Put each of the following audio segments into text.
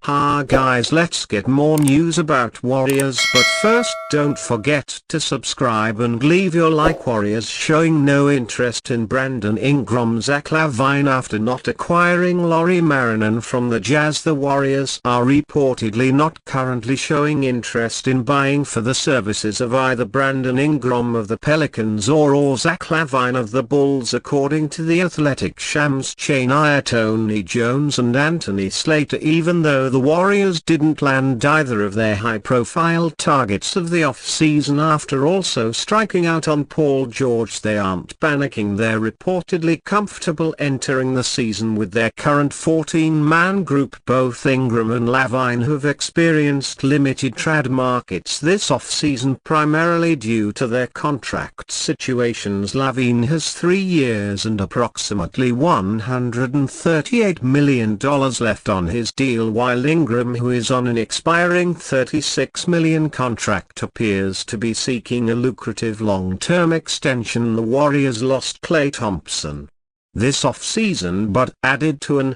Ha guys, let's get more news about Warriors, but first don't forget to subscribe and leave your like. Warriors showing no interest in Brandon Ingram. Zach LaVine after not acquiring Lauri Markkanen from the Jazz. The Warriors are reportedly not currently showing interest in buying for the services of either Brandon Ingram of the Pelicans or Zach LaVine of the Bulls, according to The Athletic. Shams Charania, Tony Jones and Anthony Slater. Even though the Warriors didn't land either of their high-profile targets of the off-season after also striking out on Paul George, they aren't panicking. They're reportedly comfortable entering the season with their current 14-man group. Both Ingram and LaVine have experienced limited trade markets this off-season, primarily due to their contract situations. LaVine has 3 years and approximately $138 million left on his deal, while Ingram, who is on an expiring $36 million contract, appears to be seeking a lucrative long-term extension. The Warriors lost Klay Thompson this offseason but added to an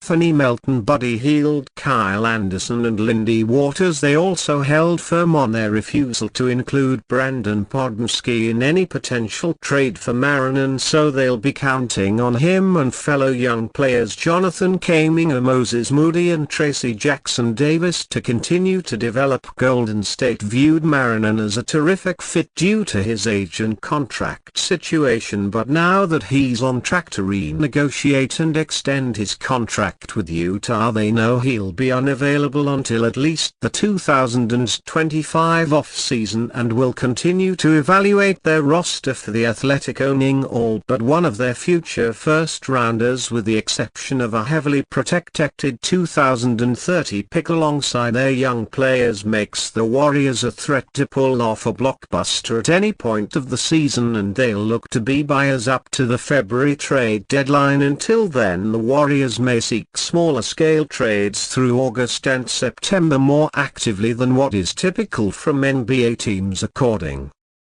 Anthony Melton, Buddy Hield, Kyle Anderson and Lindy Waters. They also held firm on their refusal to include Brandon Podmski in any potential trade for Markkanen, so they'll be counting on him and fellow young players Jonathan Kuminga, Moses Moody and Tracy Jackson Davis to continue to develop. Golden State viewed Markkanen as a terrific fit due to his age and contract situation, but now that he's on track to renegotiate and extend his contract with Utah, they know he'll be unavailable until at least the 2025 off-season and will continue to evaluate their roster for The Athletic, owning all but one of their future first-rounders with the exception of a heavily protected 2030 pick alongside their young players makes the Warriors a threat to pull off a blockbuster at any point of the season, and they'll look to be buyers up to the February trade deadline. Until then, the Warriors may seek smaller scale trades through August and September more actively than what is typical from NBA teams, according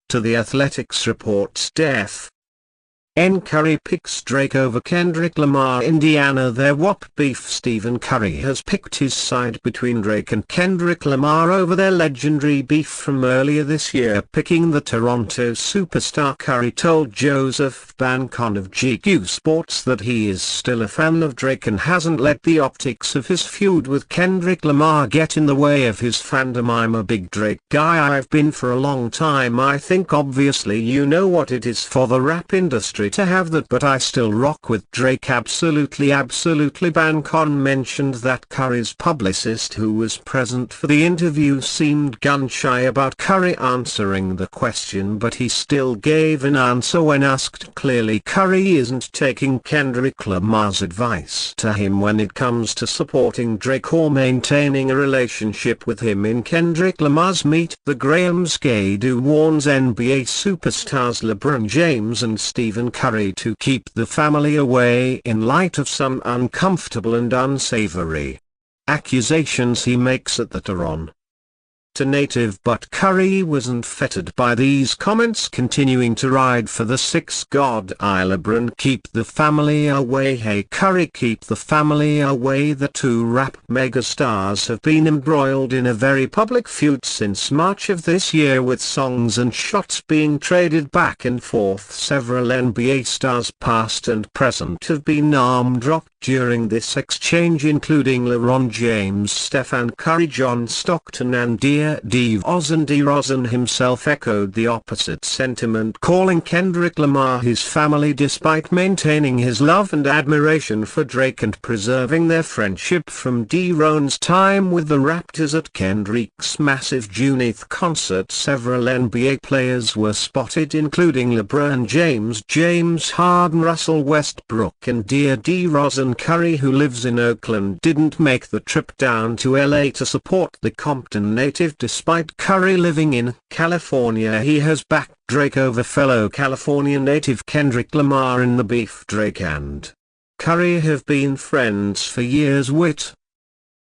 to The Athletic's reports. Curry picks Drake over Kendrick Lamar. Indiana. Their WAP beef. Stephen Curry has picked his side between Drake and Kendrick Lamar over their legendary beef from earlier this year, picking the Toronto superstar. Curry told Joseph Bancon of GQ Sports that he is still a fan of Drake and hasn't let the optics of his feud with Kendrick Lamar get in the way of his fandom. I'm a big Drake guy, I've been for a long time. I think obviously you know what it is for the rap industry to have that, but I still rock with Drake. Absolutely. Bancon mentioned that Curry's publicist, who was present for the interview, seemed gun-shy about Curry answering the question, but he still gave an answer when asked. Clearly Curry isn't taking Kendrick Lamar's advice to him when it comes to supporting Drake or maintaining a relationship with him. In Kendrick Lamar's Meet the Grahams, Gadu warns NBA superstars LeBron James and Stephen Curry to keep the family away in light of some uncomfortable and unsavory accusations he makes at the Toronto native, but Curry wasn't fettered by these comments, continuing to ride for the six god. LeBron, keep the family away. Hey Curry, keep the family away. The two rap megastars have been embroiled in a very public feud since March of this year, with songs and shots being traded back and forth. Several NBA stars past and present have been name-dropped during this exchange, including LeBron James, Stephen Curry, John Stockton and DeRozan. DeRozan himself echoed the opposite sentiment, calling Kendrick Lamar his family despite maintaining his love and admiration for Drake and preserving their friendship from DeRozan's time with the Raptors. At Kendrick's massive June 8th concert, several NBA players were spotted, including LeBron James, James Harden, Russell Westbrook and DeRozan. Curry, who lives in Oakland, didn't make the trip down to LA to support the Compton native. Despite Curry living in California, he has backed Drake over fellow California native Kendrick Lamar in the beef. Drake and Curry have been friends for years.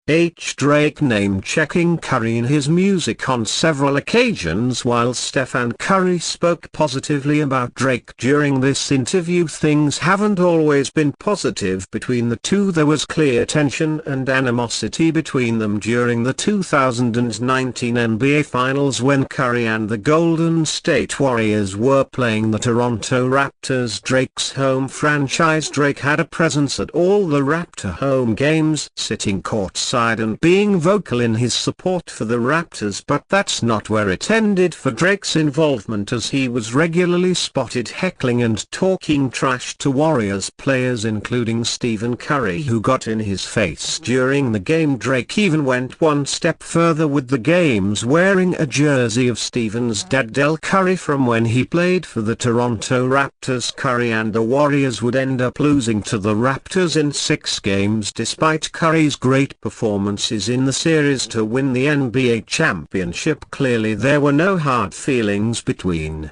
Drake name-checking Curry in his music on several occasions. While Stephen Curry spoke positively about Drake during this interview, things haven't always been positive between the two. There was clear tension and animosity between them during the 2019 NBA Finals when Curry and the Golden State Warriors were playing the Toronto Raptors. Drake's home franchise. Drake had a presence at all the Raptor home games, sitting courtside and being vocal in his support for the Raptors, but that's not where it ended for Drake's involvement, as he was regularly spotted heckling and talking trash to Warriors players, including Stephen Curry, who got in his face during the game. Drake even went one step further, with the games wearing a jersey of Stephen's dad Del Curry from when he played for the Toronto Raptors. Curry and the Warriors would end up losing to the Raptors in 6 games despite Curry's great performances in the series to win the NBA championship. Clearly there were no hard feelings between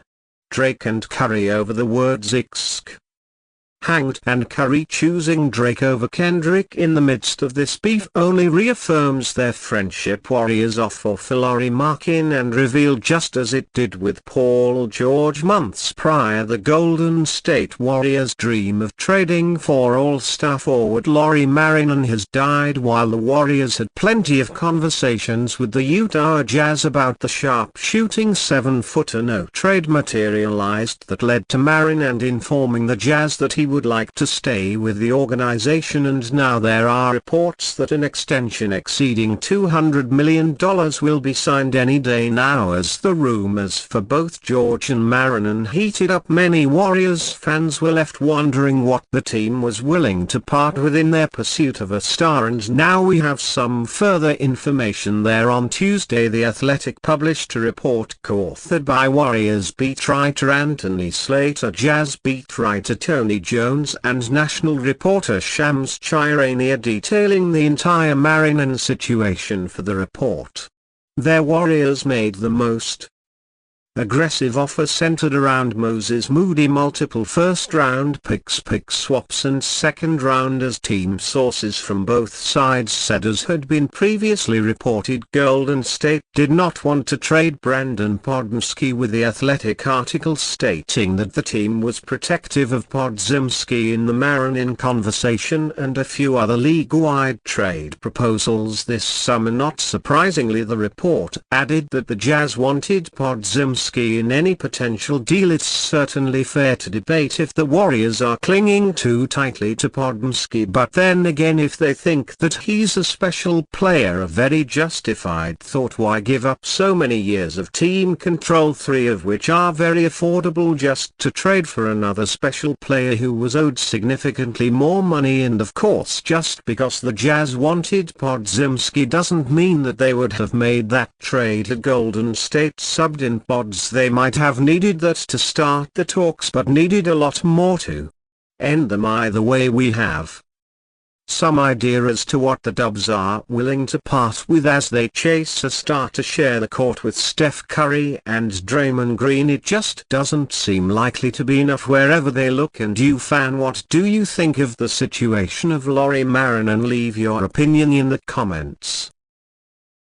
Drake and Curry over the words "ixk" hanged, and Curry choosing Drake over Kendrick in the midst of this beef only reaffirms their friendship. Warriors offer for Lauri Markkanen revealed, just as it did with Paul George months prior, the Golden State Warriors' dream of trading for all-star forward Lauri Markkanen has died. While the Warriors had plenty of conversations with the Utah Jazz about the sharp-shooting 7-footer, no trade materialized that led to Markkanen informing the Jazz that he would like to stay with the organization, and now there are reports that an extension exceeding $200 million will be signed any day now. As the rumors for both George and Markkanen heated up, many Warriors fans were left wondering what the team was willing to part with in their pursuit of a star, and now we have some further information there. On Tuesday, The Athletic published a report co-authored by Warriors beat writer Anthony Slater, Jazz beat writer Tony Jones, and national reporter Shams Charania, detailing the entire Markkanen situation. For the report, their Warriors made the most aggressive offer centered around Moses Moody, multiple first-round picks, pick swaps and second-rounders. Team sources from both sides said, as had been previously reported, Golden State did not want to trade Brandon Podziemski, with The Athletic article stating that the team was protective of Podziemski in the Markkanen conversation and a few other league-wide trade proposals this summer. Not surprisingly, the report added that the Jazz wanted Podziemski in any potential deal. It's certainly fair to debate if the Warriors are clinging too tightly to Podziemski, but then again, if they think that he's a special player, a very justified thought. Why give up so many years of team control, 3 of which are very affordable, just to trade for another special player who was owed significantly more money? And of course, just because the Jazz wanted Podziemski doesn't mean that they would have made that trade had Golden State subbed in Pods. They might have needed that to start the talks, but needed a lot more to end them. Either way, we have some idea as to what the Dubs are willing to part with as they chase a star to share the court with Steph Curry and Draymond Green. It just doesn't seem likely to be enough wherever they look. And you fan, what do you think of the situation of Lauri Markkanen? Leave your opinion in the comments.